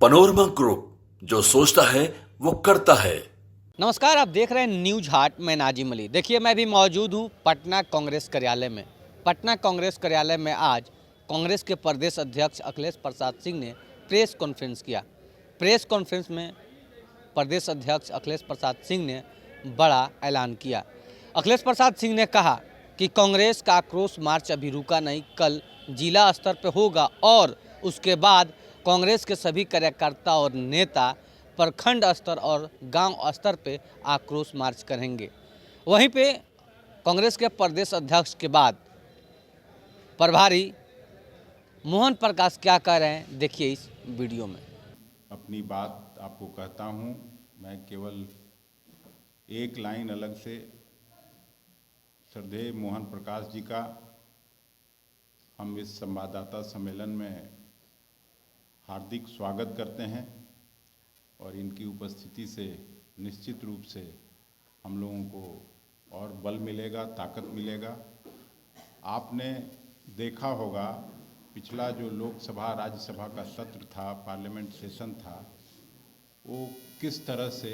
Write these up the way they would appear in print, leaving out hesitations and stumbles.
Panorama group, जो सोचता है वो करता है। नमस्कार, आप देख रहे हैं न्यूज हाट। मैं नाजिम अली। देखिए, मैं भी मौजूद हूँ पटना कांग्रेस कार्यालय में। पटना कांग्रेस कार्यालय में आज कांग्रेस के प्रदेश अध्यक्ष अखिलेश प्रसाद सिंह ने प्रेस कॉन्फ्रेंस किया। प्रेस कॉन्फ्रेंस में प्रदेश अध्यक्ष अखिलेश प्रसाद सिंह ने बड़ा ऐलान किया। अखिलेश प्रसाद सिंह ने कहा कि कांग्रेस का आक्रोश मार्च अभी रुका नहीं, कल जिला स्तर पर होगा और उसके बाद कांग्रेस के सभी कार्यकर्ता और नेता प्रखंड स्तर और गांव स्तर पे आक्रोश मार्च करेंगे। वहीं पे कांग्रेस के प्रदेश अध्यक्ष के बाद प्रभारी मोहन प्रकाश क्या कह रहे हैं, देखिए इस वीडियो में। अपनी बात आपको कहता हूं, मैं केवल एक लाइन अलग से श्रद्धेय मोहन प्रकाश जी का हम इस संवाददाता सम्मेलन में हार्दिक स्वागत करते हैं और इनकी उपस्थिति से निश्चित रूप से हम लोगों को और बल मिलेगा, ताकत मिलेगा। आपने देखा होगा पिछला जो लोकसभा राज्यसभा का सत्र था, पार्लियामेंट सेशन था, वो किस तरह से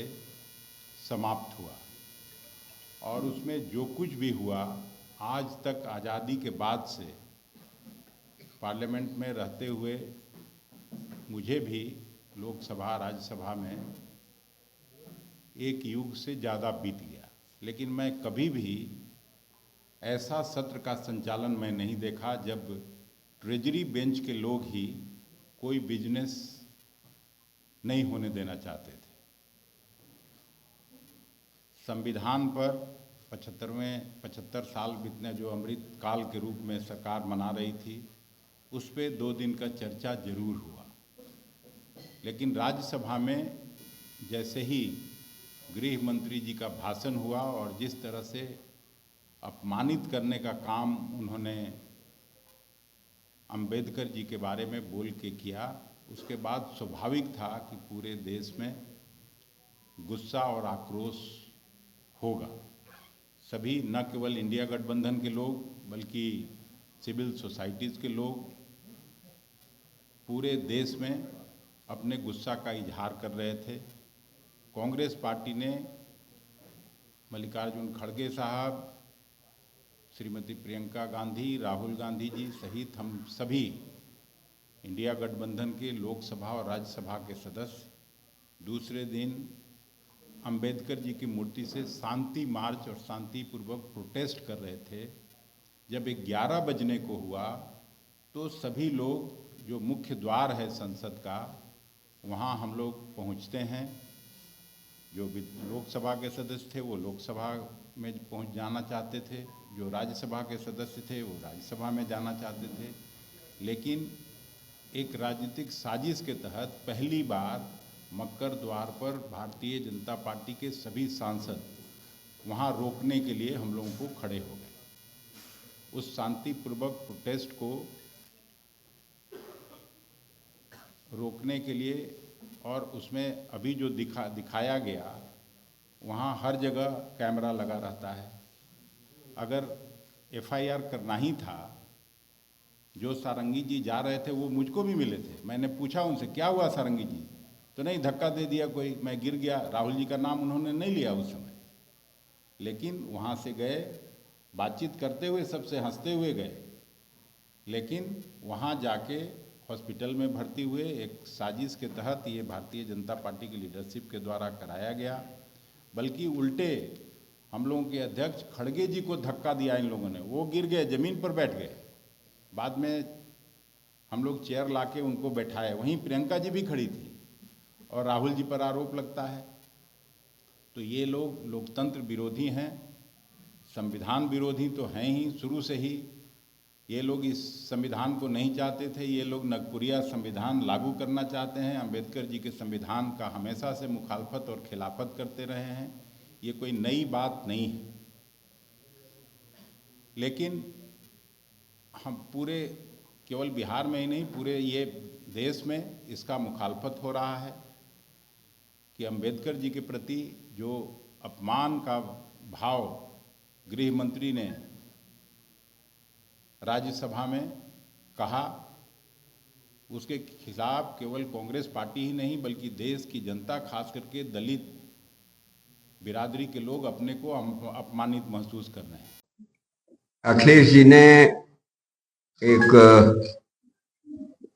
समाप्त हुआ और उसमें जो कुछ भी हुआ आज तक आज़ादी के बाद से पार्लियामेंट में रहते हुए मुझे भी लोकसभा राज्यसभा में एक युग से ज़्यादा बीत गया, लेकिन मैं कभी भी ऐसा सत्र का संचालन मैं नहीं देखा जब ट्रेजरी बेंच के लोग ही कोई बिजनेस नहीं होने देना चाहते थे। संविधान पर 75 साल बीतने जो अमृत काल के रूप में सरकार मना रही थी, उस पे 2 दिन का चर्चा जरूर हुआ, लेकिन राज्यसभा में जैसे ही गृह मंत्री जी का भाषण हुआ और जिस तरह से अपमानित करने का काम उन्होंने अंबेडकर जी के बारे में बोल के किया, उसके बाद स्वाभाविक था कि पूरे देश में गुस्सा और आक्रोश होगा। सभी, न केवल इंडिया गठबंधन के लोग बल्कि सिविल सोसाइटीज़ के लोग पूरे देश में अपने गुस्सा का इजहार कर रहे थे। कांग्रेस पार्टी ने मल्लिकार्जुन खड़गे साहब, श्रीमती प्रियंका गांधी, राहुल गांधी जी सहित हम सभी इंडिया गठबंधन के लोकसभा और राज्यसभा के सदस्य दूसरे दिन अंबेडकर जी की मूर्ति से शांति मार्च और शांतिपूर्वक प्रोटेस्ट कर रहे थे। जब 11 बजने को हुआ तो सभी लोग, जो मुख्य द्वार है संसद का, वहाँ हम लोग पहुँचते हैं। जो लोकसभा के सदस्य थे वो लोकसभा में पहुँच जाना चाहते थे, जो राज्यसभा के सदस्य थे वो राज्यसभा में जाना चाहते थे, लेकिन एक राजनीतिक साजिश के तहत पहली बार मक्कर द्वार पर भारतीय जनता पार्टी के सभी सांसद वहाँ रोकने के लिए हम लोगों को खड़े हो गए। उस शांतिपूर्वक प्रोटेस्ट को रोकने के लिए, और उसमें अभी जो दिखाया गया, वहाँ हर जगह कैमरा लगा रहता है। अगर एफआईआर करना ही था, जो सारंगी जी जा रहे थे वो मुझको भी मिले थे। मैंने पूछा उनसे, क्या हुआ सारंगी जी? तो नहीं, धक्का दे दिया कोई, मैं गिर गया। राहुल जी का नाम उन्होंने नहीं लिया उस समय, लेकिन वहाँ से गए, बातचीत करते हुए, सबसे हंसते हुए गए, लेकिन वहाँ जाके हॉस्पिटल में भर्ती हुए। एक साजिश के तहत ये भारतीय जनता पार्टी की लीडरशिप के द्वारा कराया गया, बल्कि उल्टे हम लोगों के अध्यक्ष खड़गे जी को धक्का दिया इन लोगों ने, वो गिर गए, ज़मीन पर बैठ गए। बाद में हम लोग चेयर लाके उनको बैठाए। वहीं प्रियंका जी भी खड़ी थी और राहुल जी पर आरोप लगता है। तो ये लोग लोकतंत्र विरोधी हैं, संविधान विरोधी तो हैं ही शुरू से ही। ये लोग इस संविधान को नहीं चाहते थे, ये लोग नगपुरिया संविधान लागू करना चाहते हैं। अंबेडकर जी के संविधान का हमेशा से मुखालफत और खिलाफत करते रहे हैं, ये कोई नई बात नहीं है। लेकिन हम पूरे, केवल बिहार में ही नहीं, पूरे ये देश में इसका मुखालफत हो रहा है कि अंबेडकर जी के प्रति जो अपमान का भाव गृह मंत्री ने राज्यसभा में कहा, उसके खिलाफ केवल कांग्रेस पार्टी ही नहीं बल्कि देश की जनता, खास करके दलित बिरादरी के लोग अपने को अपमानित महसूस कर रहे हैं। अखिलेश जी ने एक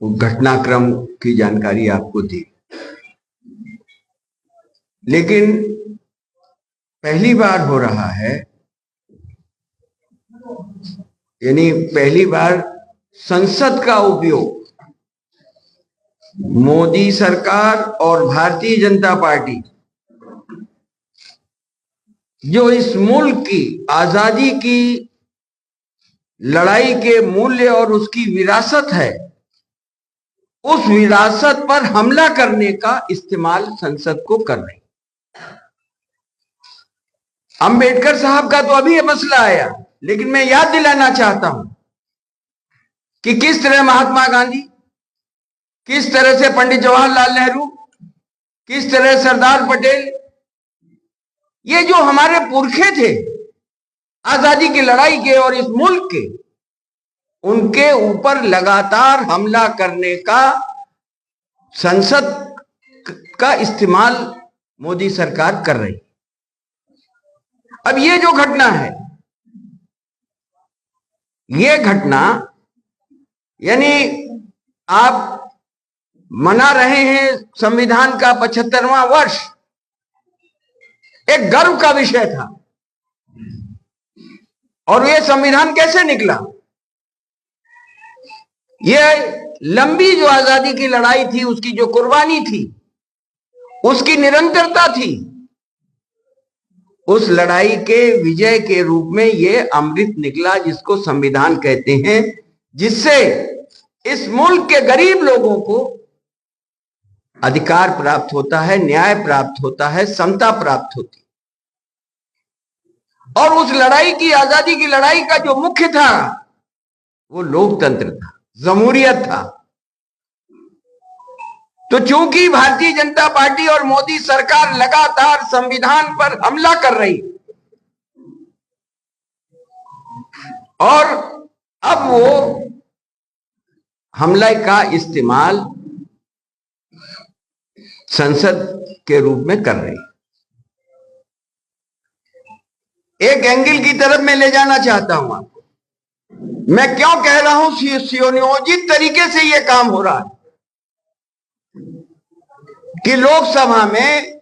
घटनाक्रम की जानकारी आपको दी, लेकिन पहली बार हो रहा है, यानी पहली बार संसद का उपयोग मोदी सरकार और भारतीय जनता पार्टी जो इस मुल्क की आजादी की लड़ाई के मूल्य और उसकी विरासत है, उस विरासत पर हमला करने का इस्तेमाल संसद को कर रही। अंबेडकर साहब का तो अभी ये मसला आया, लेकिन मैं याद दिलाना चाहता हूं कि किस तरह महात्मा गांधी, किस तरह से पंडित जवाहरलाल नेहरू, किस तरह सरदार पटेल, ये जो हमारे पुरखे थे आजादी की लड़ाई के और इस मुल्क के, उनके ऊपर लगातार हमला करने का संसद का इस्तेमाल मोदी सरकार कर रही। अब ये जो घटना है, ये घटना यानी आप मना रहे हैं संविधान का 75वां वर्ष, एक गर्व का विषय था। और ये संविधान कैसे निकला? ये लंबी जो आजादी की लड़ाई थी, उसकी जो कुर्बानी थी, उसकी निरंतरता थी, उस लड़ाई के विजय के रूप में ये अमृत निकला, जिसको संविधान कहते हैं, जिससे इस मुल्क के गरीब लोगों को अधिकार प्राप्त होता है, न्याय प्राप्त होता है, समता प्राप्त होती। और उस लड़ाई की, आजादी की लड़ाई का जो मुख्य था वो लोकतंत्र था, जमहूरियत था। तो चूंकि भारतीय जनता पार्टी और मोदी सरकार लगातार संविधान पर हमला कर रही, और अब वो हमले का इस्तेमाल संसद के रूप में कर रही। एक एंगल की तरफ मैं ले जाना चाहता हूं आपको। मैं क्यों कह रहा हूं सुनियोजित तरीके से यह काम हो रहा है कि लोकसभा में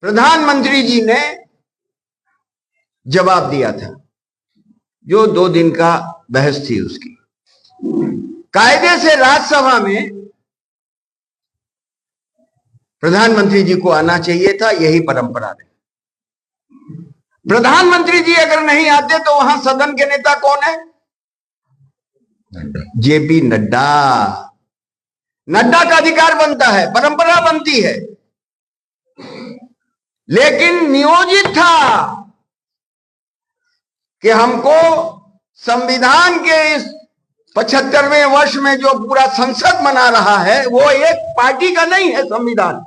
प्रधानमंत्री जी ने जवाब दिया था, जो 2 दिन का बहस थी उसकी। कायदे से राज्यसभा में प्रधानमंत्री जी को आना चाहिए था, यही परंपरा है। प्रधानमंत्री जी अगर नहीं आते तो वहां सदन के नेता कौन है? जेपी नड्डा। नड्डा का अधिकार बनता है, परंपरा बनती है, लेकिन नियोजित था कि हमको संविधान के इस 75वें वर्ष में जो पूरा संसद मना रहा है, वो एक पार्टी का नहीं है। संविधान,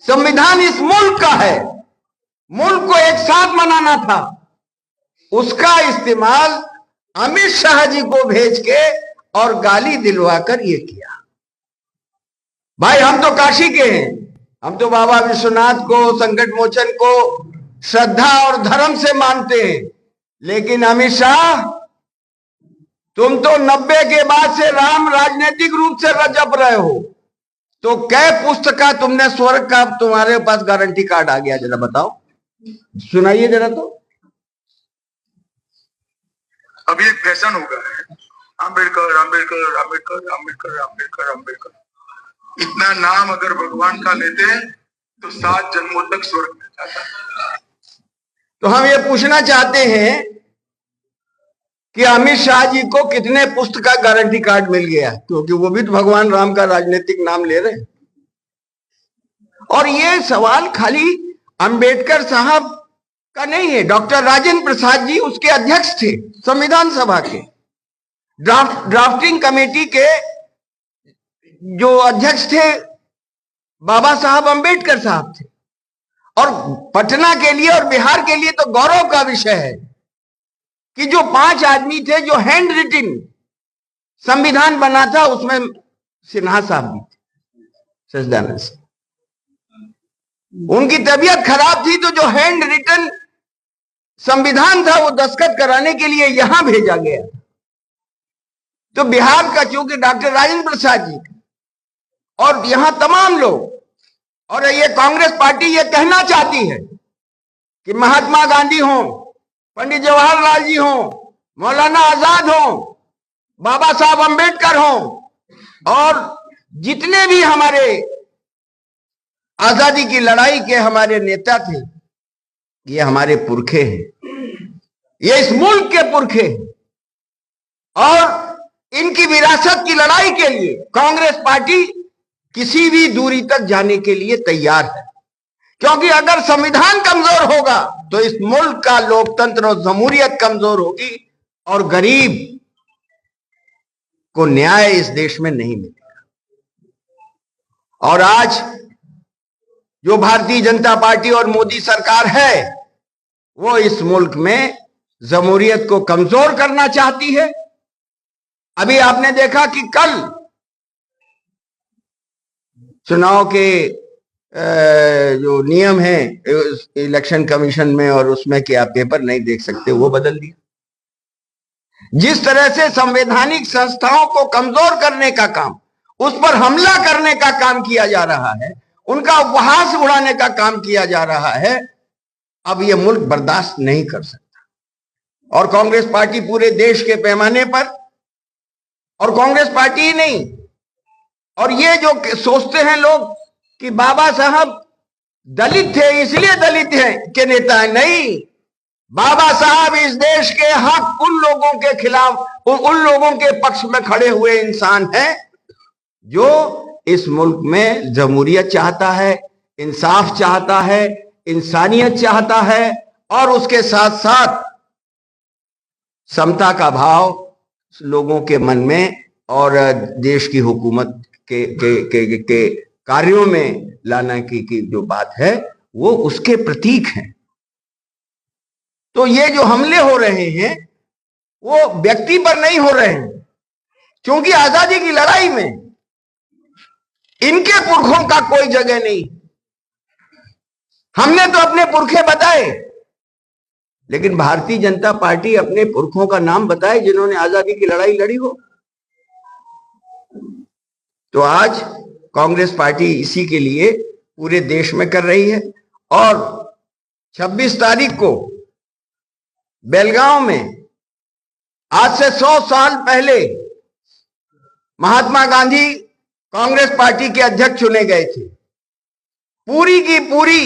संविधान इस मुल्क का है, मुल्क को एक साथ मनाना था। उसका इस्तेमाल अमित शाह जी को भेज के और गाली दिलवाकर ये किया। भाई, हम तो काशी के हैं, हम तो बाबा विश्वनाथ को, संकट मोचन को श्रद्धा और धर्म से मानते हैं, लेकिन अमित शाह, तुम तो 90 के बाद से राम राजनीतिक रूप से जप रहे हो, तो कै पुस्तका तुमने स्वर्ग का तुम्हारे पास गारंटी कार्ड आ गया? जरा बताओ, सुनाइए जरा। तो अभी एक फैशन हो गया है, अंबेडकर अंबेडकर अंबेडकर अंबेडकर अंबेडकर अंबेडकर। इतना नाम अगर भगवान का लेते हैं तो 7 जन्मों तक स्वर्ग में जाता है। तो हम ये पूछना चाहते हैं कि अमित शाह जी को कितने पुस्तक का गारंटी कार्ड मिल गया? क्योंकि वो भी तो भगवान राम का राजनीतिक नाम ले रहे हैं। और ये सवाल खाली अंबेडकर साहब का नहीं है। डॉक्टर राजेंद्र प्रसाद जी उसके अध्यक्ष थे, संविधान सभा के ड्राफ्टिंग कमेटी के जो अध्यक्ष थे बाबा साहब अंबेडकर साहब थे। और पटना के लिए और बिहार के लिए तो गौरव का विषय है कि जो 5 आदमी थे जो हैंड रिटिन संविधान बना था, उसमें सिन्हा साहब भी थे, सच्चिदानंद सिंह। उनकी तबीयत खराब थी तो जो हैंड रिटन संविधान था वो दस्तखत कराने के लिए यहां भेजा गया। तो बिहार का चूंकि डॉक्टर राजेंद्र प्रसाद जी और यहां तमाम लोग, और ये कांग्रेस पार्टी ये कहना चाहती है कि महात्मा गांधी हों, पंडित जवाहरलाल जी हों, मौलाना आजाद हों, बाबा साहब अंबेडकर हों, और जितने भी हमारे आजादी की लड़ाई के हमारे नेता थे, ये हमारे पुरखे हैं, ये इस मुल्क के पुरखे हैं, और इनकी विरासत की लड़ाई के लिए कांग्रेस पार्टी किसी भी दूरी तक जाने के लिए तैयार है। क्योंकि अगर संविधान कमजोर होगा तो इस मुल्क का लोकतंत्र और जमहूरियत कमजोर होगी और गरीब को न्याय इस देश में नहीं मिलेगा। और आज जो भारतीय जनता पार्टी और मोदी सरकार है वो इस मुल्क में जमहूरियत को कमजोर करना चाहती है। अभी आपने देखा कि कल चुनाव के जो नियम है इलेक्शन कमीशन में, और उसमें कि आप पेपर नहीं देख सकते, वो बदल दिया। जिस तरह से संवैधानिक संस्थाओं को कमजोर करने का काम, उस पर हमला करने का काम किया जा रहा है, उनका उपहास उड़ाने का काम किया जा रहा है, अब यह मुल्क बर्दाश्त नहीं कर सकता। और कांग्रेस पार्टी पूरे देश के पैमाने पर, और कांग्रेस पार्टी ही नहीं, और ये जो सोचते हैं लोग कि बाबा साहब दलित थे इसलिए दलित हैं के नेता है, नहीं, बाबा साहब इस देश के हक उन लोगों के खिलाफ, उन लोगों के पक्ष में खड़े हुए इंसान हैं जो इस मुल्क में जमहूरियत चाहता है, इंसाफ चाहता है, इंसानियत चाहता है, और उसके साथ साथ समता का भाव लोगों के मन में और देश की हुकूमत के कार्यों में लाना की जो बात है वो उसके प्रतीक हैं। तो ये जो हमले हो रहे हैं वो व्यक्ति पर नहीं हो रहे हैं, क्योंकि आजादी की लड़ाई में इनके पुरखों का कोई जगह नहीं। हमने तो अपने पुरखे बताए, लेकिन भारतीय जनता पार्टी अपने पुरखों का नाम बताए जिन्होंने आजादी की लड़ाई लड़ी हो। तो आज कांग्रेस पार्टी इसी के लिए पूरे देश में कर रही है। और 26 तारीख को बेलगांव में आज से 100 साल पहले महात्मा गांधी कांग्रेस पार्टी के अध्यक्ष चुने गए थे। पूरी की पूरी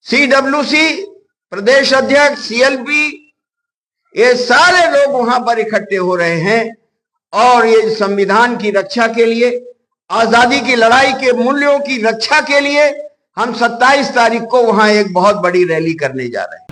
CWC प्रदेश अध्यक्ष, CLP, ये सारे लोग वहां पर इकट्ठे हो रहे हैं और ये संविधान की रक्षा के लिए, आजादी की लड़ाई के मूल्यों की रक्षा के लिए हम 27 तारीख को वहां एक बहुत बड़ी रैली करने जा रहे हैं।